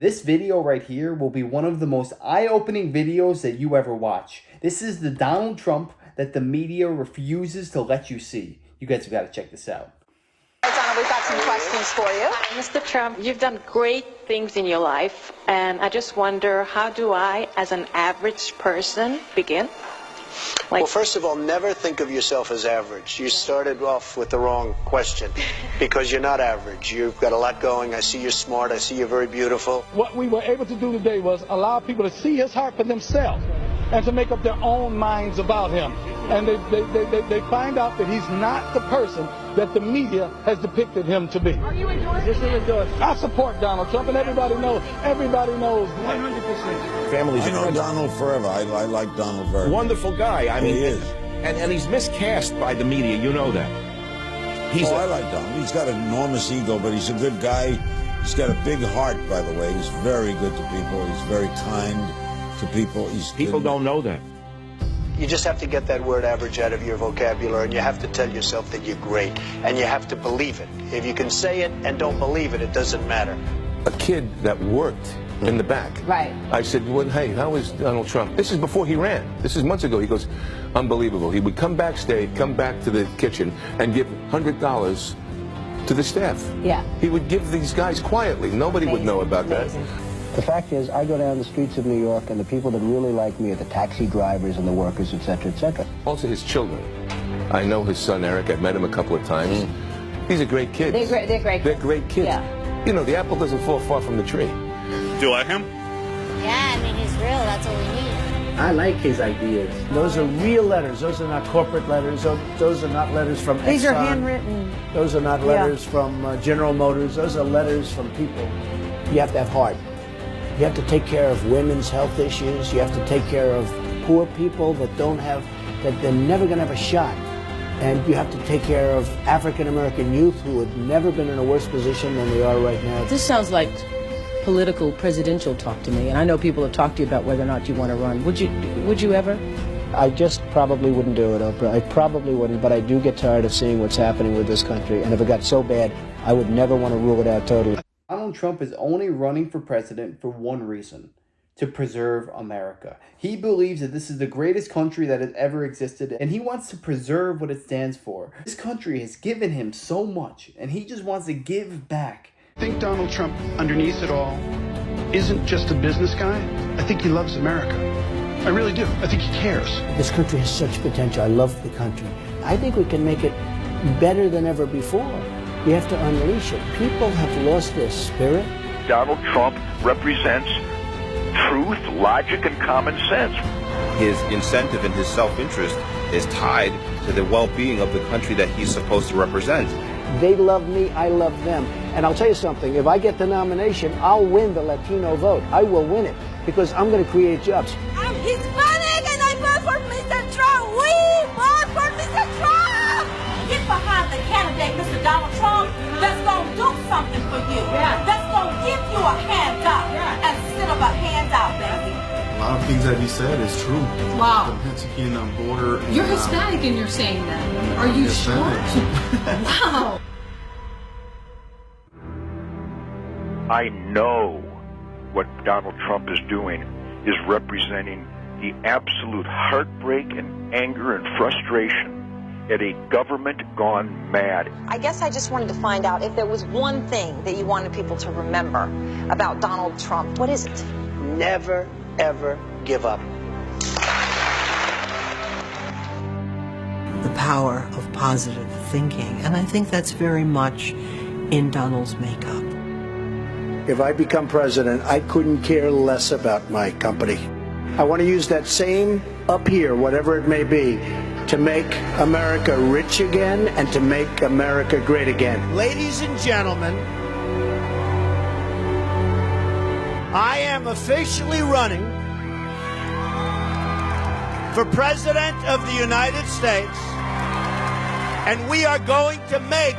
This video right here will be one of the most eye-opening videos that you ever watch. This is the Donald Trump that the media refuses to let you see. You guys have got to check this out. All right, Donald, we've got some questions for you. Mr. Trump, you've done great things in your life, and I just wonder, how do I, as an average person, begin? Well, first of all, never think of yourself as average. You started off with the wrong question because you're not average. You've got a lot going. I see you're smart. I see you're very beautiful. What we were able to do today was allow people to see his heart for themselves and to make up their own minds about him. And they find out that he's not the person that the media has depicted him to be. Are you endorsing him? I support Donald Trump, and everybody knows 100%. Families I know Donald forever. I like Donald very much. Wonderful guy. I mean, he is. And he's miscast by the media. You know that. I like Donald. He's got an enormous ego, but he's a good guy. He's got a big heart, by the way. He's very good to people. He's very kind to people. People don't know that. You just have to get that word average out of your vocabulary, and you have to tell yourself that you're great, and you have to believe it. If you can say it and don't believe it, it doesn't matter. A kid that worked in the back. Right. I said, well, hey, how is Donald Trump? This is before he ran. This is months ago. He goes, unbelievable. He would come backstage, come back to the kitchen, and give $100 to the staff. Yeah. He would give these guys quietly. Nobody would know about that. The fact is, I go down the streets of New York, and the people that really like me are the taxi drivers and the workers, etc., etc. Also his children. I know his son, Eric. I've met him a couple of times. These are great kids. They're great. They're great kids. Yeah. You know, the apple doesn't fall far from the tree. Do you like him? Yeah, I mean, he's real. That's what we need. I like his ideas. Those are real letters. Those are not corporate letters. Those are not letters from Exxon. These are handwritten. Those are not letters from General Motors. Those are letters from people. You have to have heart. You have to take care of women's health issues. You have to take care of poor people that that they're never going to have a shot. And you have to take care of African-American youth who have never been in a worse position than they are right now. This sounds like political presidential talk to me, and I know people have talked to you about whether or not you want to run. Would you ever? I just probably wouldn't do it, Oprah. I probably wouldn't, but I do get tired of seeing what's happening with this country. And if it got so bad, I would never want to rule it out totally. Donald Trump is only running for president for one reason: to preserve America. He believes that this is the greatest country that has ever existed, and he wants to preserve what it stands for. This country has given him so much, and he just wants to give back. I think Donald Trump, underneath it all, isn't just a business guy. I think he loves America. I really do. I think he cares. This country has such potential. I love the country. I think we can make it better than ever before. We have to unleash it. People have lost their spirit. Donald Trump represents truth, logic, and common sense. His incentive and his self-interest is tied to the well-being of the country that he's supposed to represent. They love me, I love them. And I'll tell you something, if I get the nomination, I'll win the Latino vote. I will win it, because I'm going to create jobs. I'm Hispanic and I vote for Mr. Trump. We vote for Mr. Trump. Get behind the candidate, Mr. Donald Trump, that's going to do something for you. Yeah. That's going to give you a handout instead of a handout, baby. A lot of things that he said is true. Wow. The Mexican border. You're Hispanic and you're saying that. Are you sure? Wow. I know what Donald Trump is doing is representing the absolute heartbreak and anger and frustration at a government gone mad. I guess I just wanted to find out if there was one thing that you wanted people to remember about Donald Trump. What is it? Never, ever give up. The power of positive thinking, and I think that's very much in Donald's makeup. If I become president, I couldn't care less about my company. I want to use that same up here, whatever it may be, to make America rich again and to make America great again. Ladies and gentlemen, I am officially running for President of the United States, and we are going to make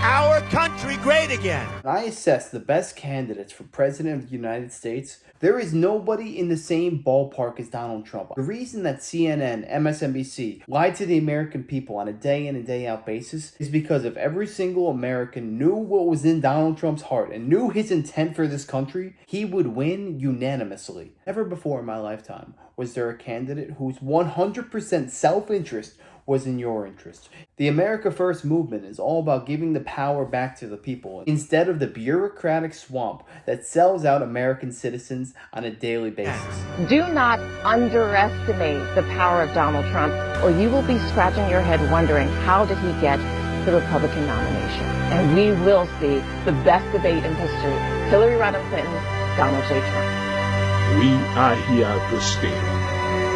our country great again. When I assess the best candidates for President of the United States, there is nobody in the same ballpark as Donald Trump. The reason that CNN, MSNBC lied to the American people on a day in and day out basis is because if every single American knew what was in Donald Trump's heart and knew his intent for this country, he would win unanimously. Never before in my lifetime was there a candidate whose 100% self-interest was in your interest. The America First movement is all about giving the power back to the people instead of the bureaucratic swamp that sells out American citizens on a daily basis. Do not underestimate the power of Donald Trump, or you will be scratching your head wondering, how did he get the Republican nomination? And we will see the best debate in history. Hillary Rodham Clinton, Donald J. Trump. We are here to stay.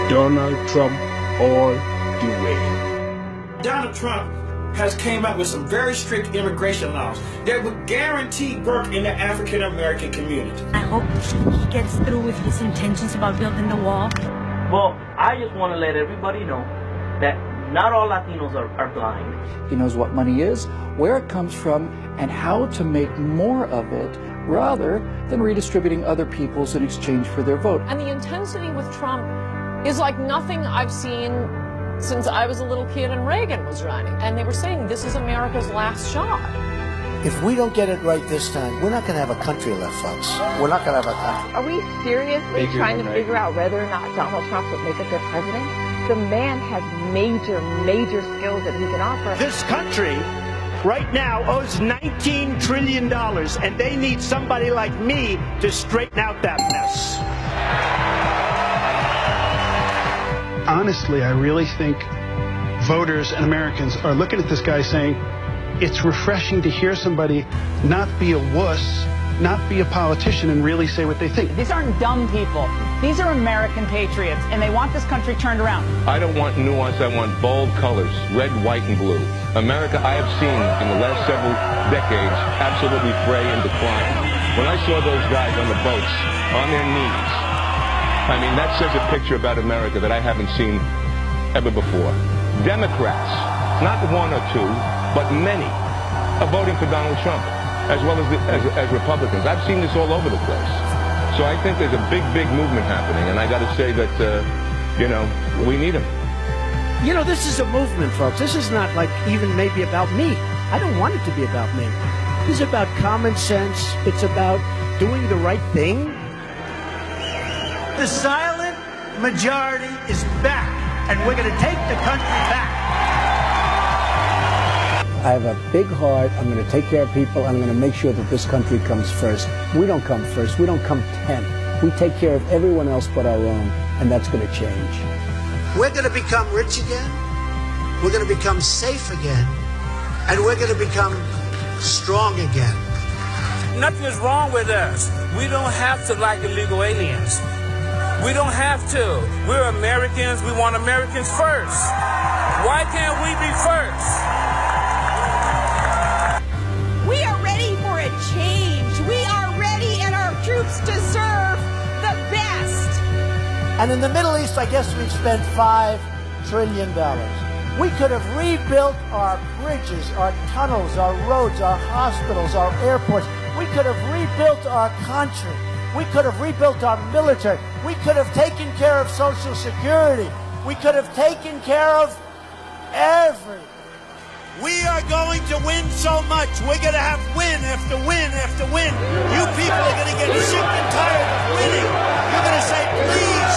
Donald Trump all the way. Donald Trump has came up with some very strict immigration laws that would guarantee work in the African American community. I hope he gets through with his intentions about building the wall. Well, I just want to let everybody know that not all Latinos are blind. He knows what money is, where it comes from, and how to make more of it rather than redistributing other people's in exchange for their vote. And the intensity with Trump is like nothing I've seen since I was a little kid and Reagan was running. And they were saying this is America's last shot. If we don't get it right this time, we're not going to have a country left, folks. We're not going to have a country. Are we seriously trying to figure out whether or not Donald Trump would make a good president? The man has major skills that he can offer. This country right now owes $19 trillion, and they need somebody like me to straighten out that mess. Honestly, I really think voters and Americans are looking at this guy saying, it's refreshing to hear somebody not be a wuss, not be a politician, and really say what they think. These aren't dumb people. These are American patriots, and they want this country turned around. I don't want nuance. I want bold colors, red, white, and blue. America, I have seen in the last several decades, absolutely fray and decline. When I saw those guys on the boats, on their knees, I mean, that says a picture about America that I haven't seen ever before. Democrats, not one or two, but many, are voting for Donald Trump, as well as Republicans. I've seen this all over the place. So I think there's a big movement happening, and I got to say that, we need him. You know, this is a movement, folks. This is not like even maybe about me. I don't want it to be about me. This is about common sense. It's about doing the right thing. The silent majority is back, and we're going to take the country back. I have a big heart. I'm going to take care of people. I'm going to make sure that this country comes first. We don't come first. We don't come 10th. We take care of everyone else but our own, and that's going to change. We're going to become rich again. We're going to become safe again. And we're going to become strong again. Nothing is wrong with us. We don't have to like illegal aliens. We don't have to. We're Americans. We want Americans first. Why can't we be first? We are ready for a change. We are ready, and our troops deserve the best. And in the Middle East, I guess we've spent $5 trillion. We could have rebuilt our bridges, our tunnels, our roads, our hospitals, our airports. We could have rebuilt our country. We could have rebuilt our military. We could have taken care of Social Security. We could have taken care of everything. We are going to win so much. We're going to have win after win after win. You people are going to get sick and tired of winning. You're going to say, please,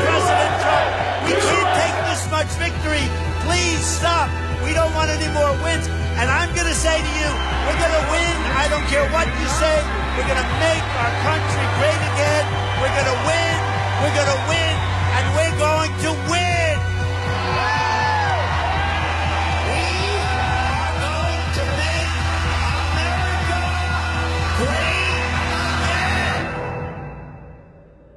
President Trump, we can't take this much victory. Please stop. We don't want any more wins. And I'm going to say to you, we're going to win. I don't care what you say. We're going to make our country great again. We're going to win. We're going to win. And we're going to win. We are going to make America great again.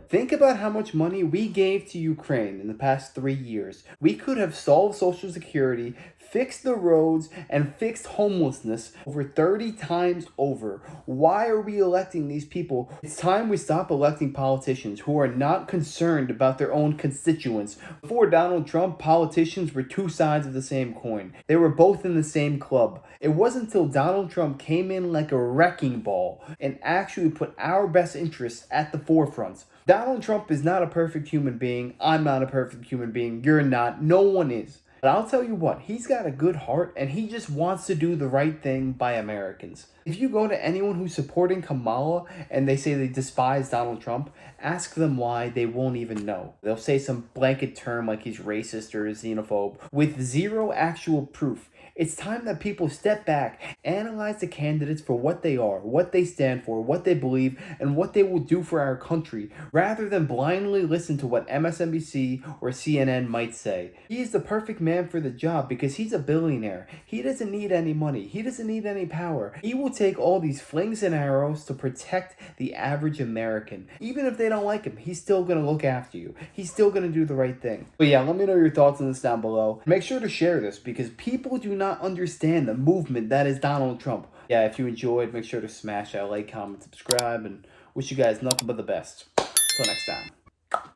Think about how much money we gave to Ukraine in the past 3 years. We could have solved Social Security, fixed the roads, and fixed homelessness over 30 times over. Why are we electing these people? It's time we stop electing politicians who are not concerned about their own constituents. Before Donald Trump, politicians were two sides of the same coin. They were both in the same club. It wasn't until Donald Trump came in like a wrecking ball and actually put our best interests at the forefront. Donald Trump is not a perfect human being. I'm not a perfect human being. You're not. No one is. But I'll tell you what, he's got a good heart and he just wants to do the right thing by Americans. If you go to anyone who's supporting Kamala and they say they despise Donald Trump, ask them why, they won't even know. They'll say some blanket term like he's racist or xenophobe with zero actual proof. It's time that people step back, analyze the candidates for what they are, what they stand for, what they believe, and what they will do for our country, rather than blindly listen to what MSNBC or CNN might say. He is the perfect man for the job because he's a billionaire. He doesn't need any money. He doesn't need any power. He will take all these flings and arrows to protect the average American. Even if they don't like him, he's still going to look after you. He's still going to do the right thing. But yeah, let me know your thoughts on this down below. Make sure to share this because people do not understand the movement that is Donald Trump. Yeah, if you enjoyed, make sure to smash that like, comment, subscribe, and wish you guys nothing but the best. Till next time.